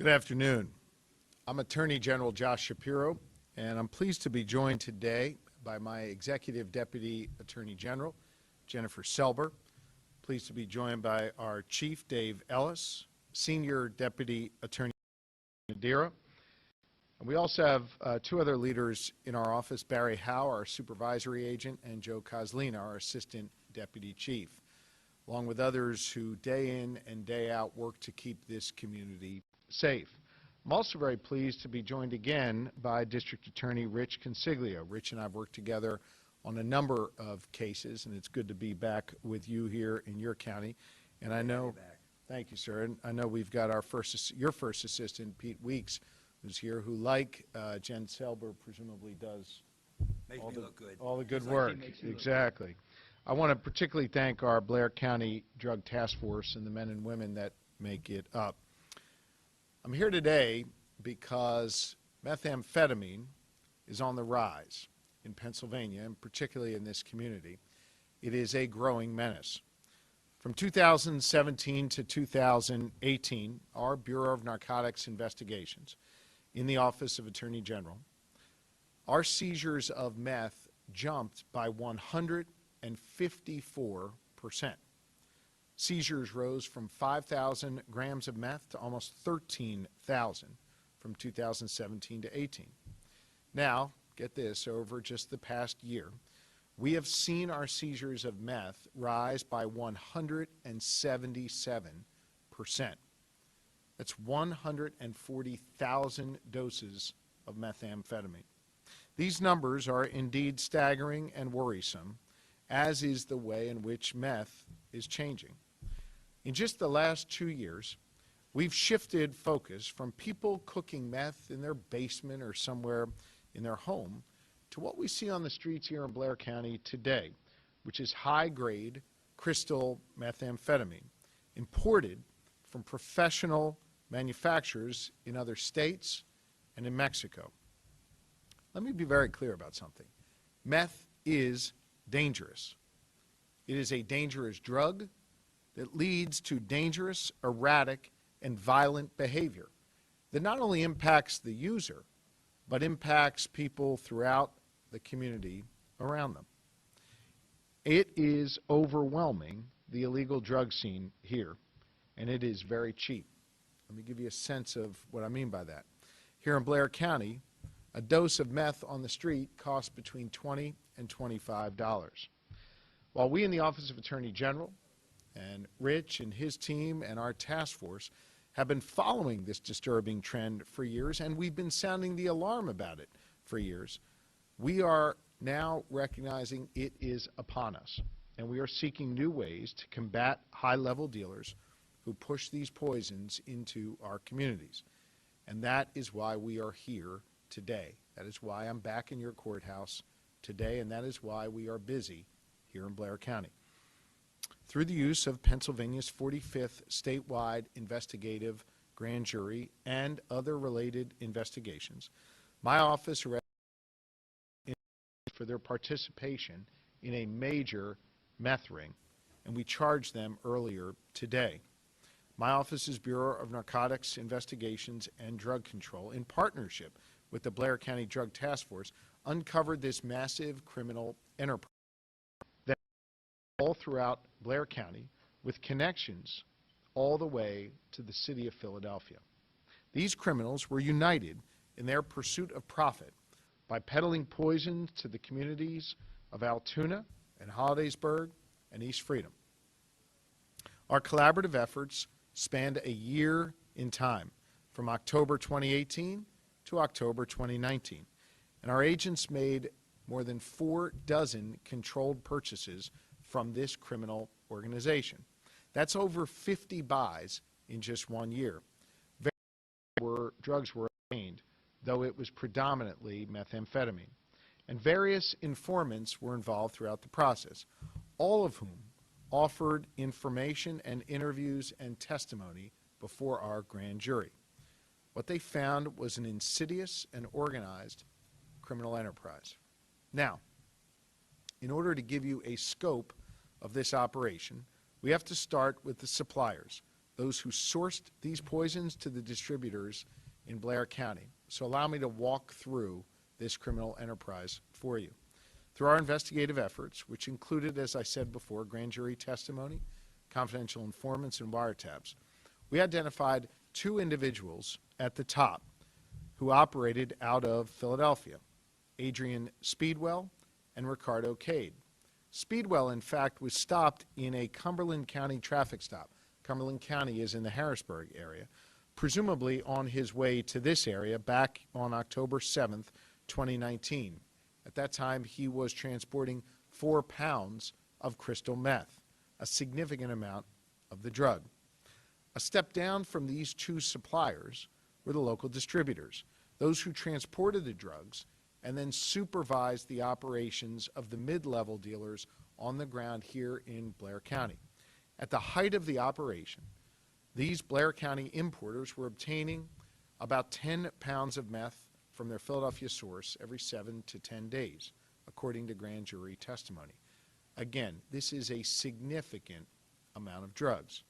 Good afternoon. I'm Attorney General Josh Shapiro, and I'm pleased to be joined today by my Executive Deputy Attorney General, Jennifer Selber. Pleased to be joined by our Chief, Dave Ellis, Senior Deputy Attorney Nadira. And we also have two other leaders in our office, Barry Howe, our Supervisory Agent, and Joe Kozlina, our Assistant Deputy Chief, along with others who day in and day out work to keep this community safe. I'm also very pleased to be joined again by District Attorney Rich Consiglio. Rich and I have worked together on a number of cases, and it's good to be back with you here in your county. And I know, thank you, sir. And I know we've got your first assistant, Pete Weeks, who's here, who, like Jen Selber, presumably does all the good work. Exactly. I want to particularly thank our Blair County Drug Task Force and the men and women that make it up. I'm here today because methamphetamine is on the rise in Pennsylvania, and particularly in this community. It is a growing menace. From 2017 to 2018, our Bureau of Narcotics Investigations, in the Office of Attorney General, our seizures of meth jumped by 154%. Seizures rose from 5,000 grams of meth to almost 13,000 from 2017 to 18. Now, get this, over just the past year, we have seen our seizures of meth rise by 177%. That's 140,000 doses of methamphetamine. These numbers are indeed staggering and worrisome, as is the way in which meth is changing. In just the last 2 years, we've shifted focus from people cooking meth in their basement or somewhere in their home to what we see on the streets here in Blair County today, which is high-grade crystal methamphetamine, imported from professional manufacturers in other states and in Mexico. Let me be very clear about something. Meth is dangerous. It is a dangerous drug that leads to dangerous, erratic, and violent behavior that not only impacts the user, but impacts people throughout the community around them. It is overwhelming, the illegal drug scene here, and it is very cheap. Let me give you a sense of what I mean by that. Here in Blair County, a dose of meth on the street costs between $20 and $25. While we in the Office of Attorney General and Rich and his team and our task force have been following this disturbing trend for years, and we've been sounding the alarm about it for years, we are now recognizing it is upon us, and we are seeking new ways to combat high-level dealers who push these poisons into our communities. And that is why we are here today. That is why I'm back in your courthouse today, and that is why we are busy here in Blair County. Through the use of Pennsylvania's 45th statewide investigative grand jury and other related investigations, my office arrested for their participation in a major meth ring, and we charged them earlier today. My office's Bureau of Narcotics Investigations and Drug Control, in partnership with the Blair County Drug Task Force, uncovered this massive criminal enterprise that all throughout Blair County with connections all the way to the city of Philadelphia. These criminals were united in their pursuit of profit by peddling poison to the communities of Altoona and Hollidaysburg and East Freedom. Our collaborative efforts spanned a year in time, from October 2018 to October 2019, and our agents made more than 4 dozen controlled purchases from this criminal organization. That's over 50 buys in just 1 year. Drugs were obtained, though it was predominantly methamphetamine. And various informants were involved throughout the process, all of whom offered information and interviews and testimony before our grand jury. What they found was an insidious and organized criminal enterprise. Now, in order to give you a scope of this operation, we have to start with the suppliers, those who sourced these poisons to the distributors in Blair County. So allow me to walk through this criminal enterprise for you. Through our investigative efforts, which included, as I said before, grand jury testimony, confidential informants, and wiretaps, we identified 2 individuals at the top who operated out of Philadelphia, Adrian Speedwell and Ricardo Cade. Speedwell, in fact, was stopped in a Cumberland County traffic stop. Cumberland County is in the Harrisburg area, presumably on his way to this area back on October 7th, 2019. At that time, he was transporting 4 pounds of crystal meth, a significant amount of the drug. A step down from these 2 suppliers were the local distributors, those who transported the drugs and then supervised the operations of the mid-level dealers on the ground here in Blair County. At the height of the operation, these Blair County importers were obtaining about 10 pounds of meth from their Philadelphia source every 7 to 10 days, according to grand jury testimony. Again, this is a significant amount of drugs.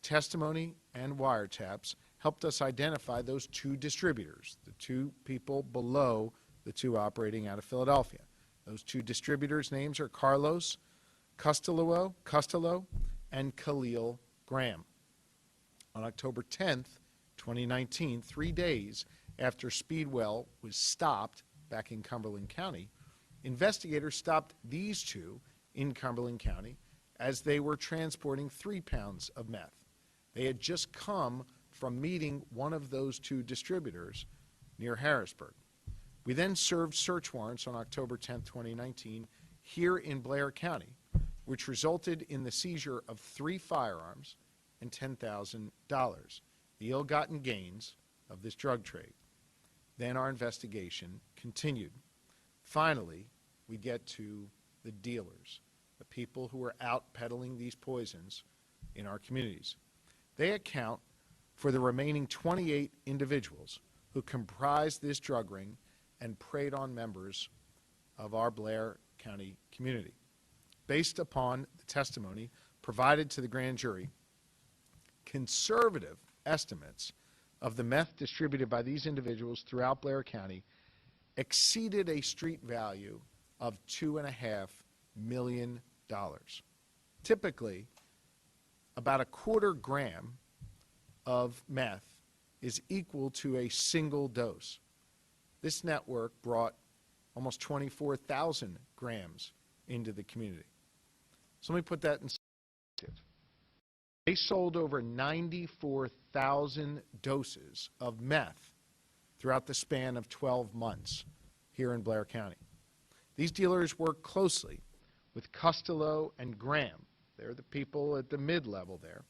Testimony and wiretaps helped us identify those 2 distributors, the 2 people below the 2 operating out of Philadelphia. Those 2 distributors' names are Carlos Costello and Khalil Graham. On October 10th, 2019, 3 days after Speedwell was stopped back in Cumberland County, investigators stopped these 2 in Cumberland County as they were transporting 3 pounds of meth. They had just come from meeting one of those 2 distributors near Harrisburg. We then served search warrants on October 10, 2019, here in Blair County, which resulted in the seizure of 3 firearms and $10,000, the ill-gotten gains of this drug trade. Then our investigation continued. Finally, we get to the dealers, the people who are out peddling these poisons in our communities. They account for the remaining 28 individuals who comprise this drug ring and preyed on members of our Blair County community. Based upon the testimony provided to the grand jury, conservative estimates of the meth distributed by these individuals throughout Blair County exceeded a street value of $2.5 million. Typically, about 1/4 gram of meth is equal to a single dose. This network brought almost 24,000 grams into the community. So let me put that in perspective. They sold over 94,000 doses of meth throughout the span of 12 months here in Blair County. These dealers work closely with Costello and Graham, they're the people at the mid-level there,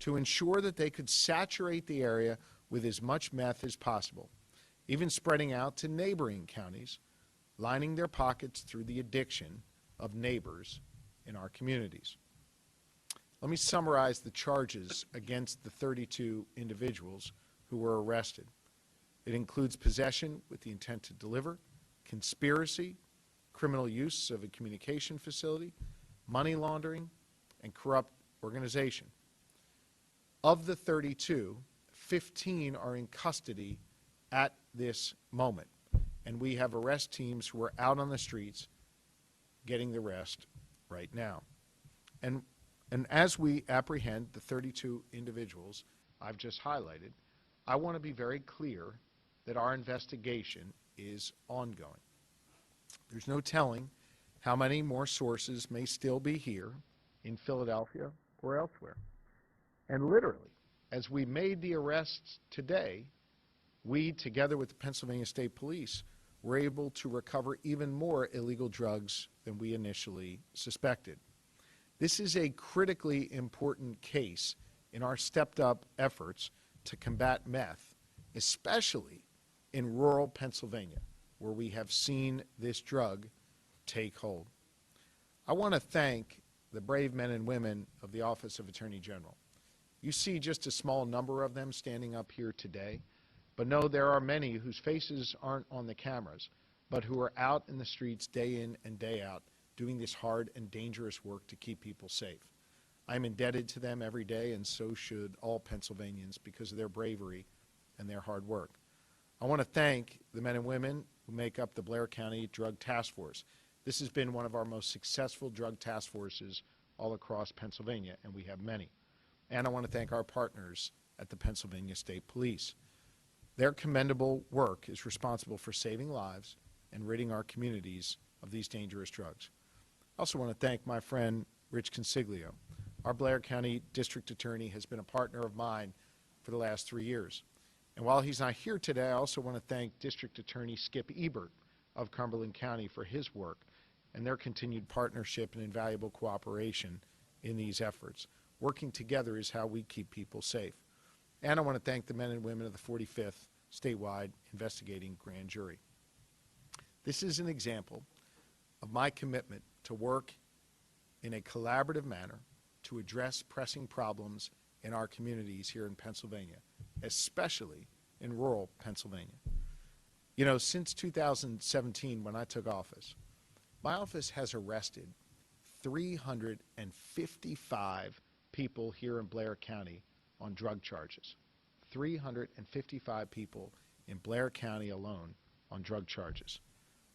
to ensure that they could saturate the area with as much meth as possible, even spreading out to neighboring counties, lining their pockets through the addiction of neighbors in our communities. Let me summarize the charges against the 32 individuals who were arrested. It includes possession with the intent to deliver, conspiracy, criminal use of a communication facility, money laundering, and corrupt organization. Of the 32, 15 are in custody at this moment, and we have arrest teams who are out on the streets getting the rest right now. And as we apprehend the 32 individuals I've just highlighted, I want to be very clear that our investigation is ongoing. There's no telling how many more sources may still be here in Philadelphia or elsewhere. And literally, as we made the arrests today, we, together with the Pennsylvania State Police, were able to recover even more illegal drugs than we initially suspected. This is a critically important case in our stepped-up efforts to combat meth, especially in rural Pennsylvania, where we have seen this drug take hold. I want to thank the brave men and women of the Office of Attorney General. You see just a small number of them standing up here today, but know there are many whose faces aren't on the cameras, but who are out in the streets day in and day out doing this hard and dangerous work to keep people safe. I'm indebted to them every day, and so should all Pennsylvanians because of their bravery and their hard work. I want to thank the men and women who make up the Blair County Drug Task Force. This has been one of our most successful drug task forces all across Pennsylvania, and we have many. And I want to thank our partners at the Pennsylvania State Police. Their commendable work is responsible for saving lives and ridding our communities of these dangerous drugs. I also want to thank my friend Rich Consiglio. Our Blair County District Attorney has been a partner of mine for the last 3 years. And while he's not here today, I also want to thank District Attorney Skip Ebert of Cumberland County for his work and their continued partnership and invaluable cooperation in these efforts. Working together is how we keep people safe. And I want to thank the men and women of the 45th Statewide Investigating Grand Jury. This is an example of my commitment to work in a collaborative manner to address pressing problems in our communities here in Pennsylvania, especially in rural Pennsylvania. You know, since 2017, when I took office, my office has arrested 355 people here in Blair County on drug charges. 355 people in Blair County alone on drug charges.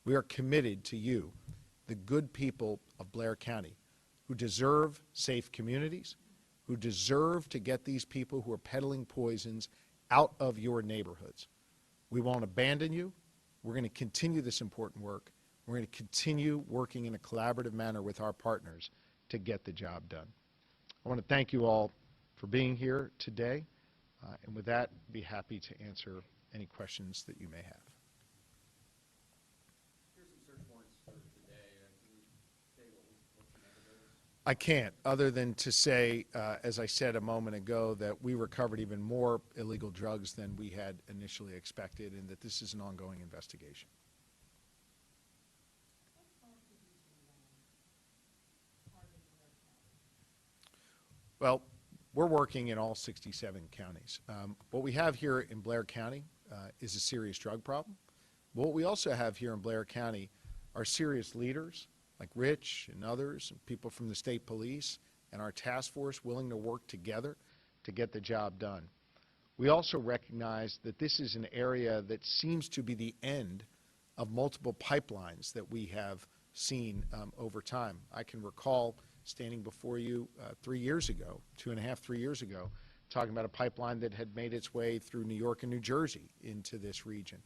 We are committed to you, the good people of Blair County, who deserve safe communities, who deserve to get these people who are peddling poisons out of your neighborhoods. We won't abandon you. We're going to continue this important work. We're going to continue working in a collaborative manner with our partners to get the job done. I want to thank you all for being here today. And with that, be happy to answer any questions that you may have. Here's some search warrants for today. Can you say what's the name of those? I can't, other than to say, as I said a moment ago, that we recovered even more illegal drugs than we had initially expected, and that this is an ongoing investigation. Well, we're working in all 67 counties. What we have here in Blair County is a serious drug problem. But what we also have here in Blair County are serious leaders like Rich and others, and people from the state police and our task force willing to work together to get the job done. We also recognize that this is an area that seems to be the end of multiple pipelines that we have seen over time. I can recall standing before you 3 years ago, 2.5, 3 years ago, talking about a pipeline that had made its way through New York and New Jersey into this region.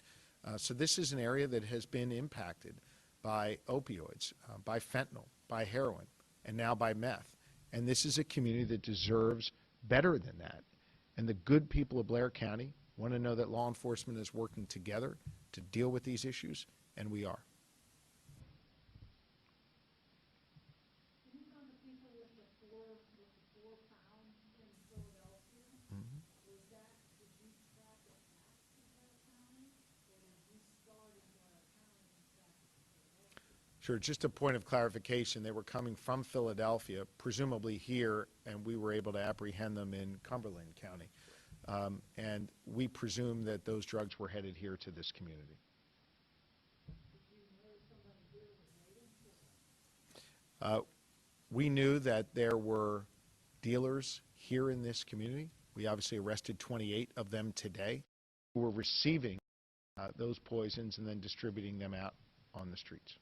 So this is an area that has been impacted by opioids, by fentanyl, by heroin, and now by meth. And this is a community that deserves better than that. And the good people of Blair County want to know that law enforcement is working together to deal with these issues, and we are. Sure, just a point of clarification, they were coming from Philadelphia, presumably here, and we were able to apprehend them in Cumberland County. And we presume that those drugs were headed here to this community. We knew that there were dealers here in this community. We obviously arrested 28 of them today who were receiving those poisons and then distributing them out on the streets.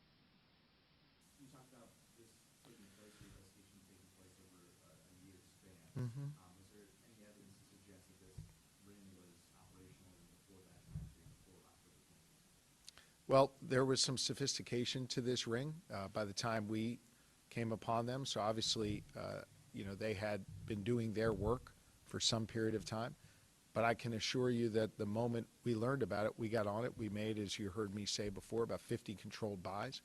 You talked about this taking place, the investigation taking place over a year span. Mm-hmm. Is there any evidence to suggest that this ring was operational before that time period, before October 20th? Well, there was some sophistication to this ring by the time we came upon them. So obviously, you know, they had been doing their work for some period of time. But I can assure you that the moment we learned about it, we got on it. We made, as you heard me say before, about 50 controlled buys.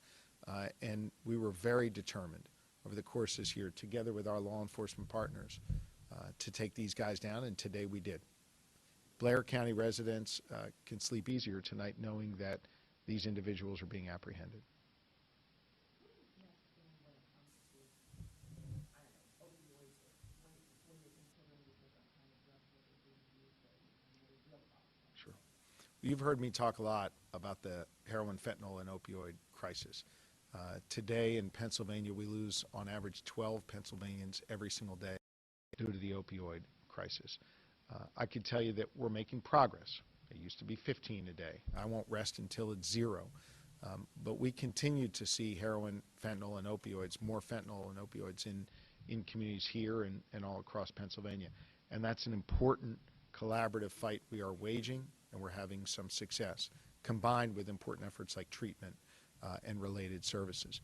And we were very determined over the course of this year, together with our law enforcement partners, to take these guys down, and today we did. Blair County residents can sleep easier tonight knowing that these individuals are being apprehended. You've heard me talk a lot about the heroin, fentanyl, and opioid crisis. Today in Pennsylvania, we lose on average 12 Pennsylvanians every single day due to the opioid crisis. I can tell you that we're making progress. It used to be 15 a day. I won't rest until it's 0. But we continue to see heroin, fentanyl, and opioids, more fentanyl and opioids in communities here and all across Pennsylvania. And that's an important collaborative fight we are waging, and we're having some success, combined with important efforts like treatment and related services.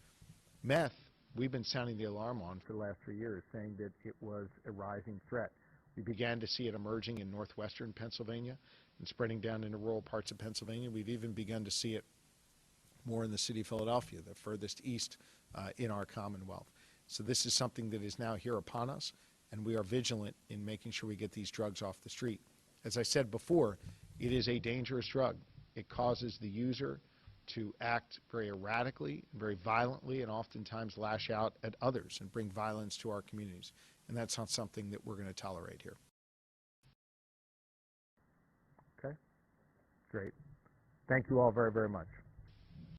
Meth, we've been sounding the alarm on for the last 3 years, saying that it was a rising threat. We began to see it emerging in northwestern Pennsylvania and spreading down into rural parts of Pennsylvania. We've even begun to see it more in the city of Philadelphia, the furthest east in our Commonwealth. So this is something that is now here upon us, and we are vigilant in making sure we get these drugs off the street. As I said before, it is a dangerous drug. It causes the user to act very erratically, very violently, and oftentimes lash out at others and bring violence to our communities. And that's not something that we're going to tolerate here. Okay? Great. Thank you all very, very much.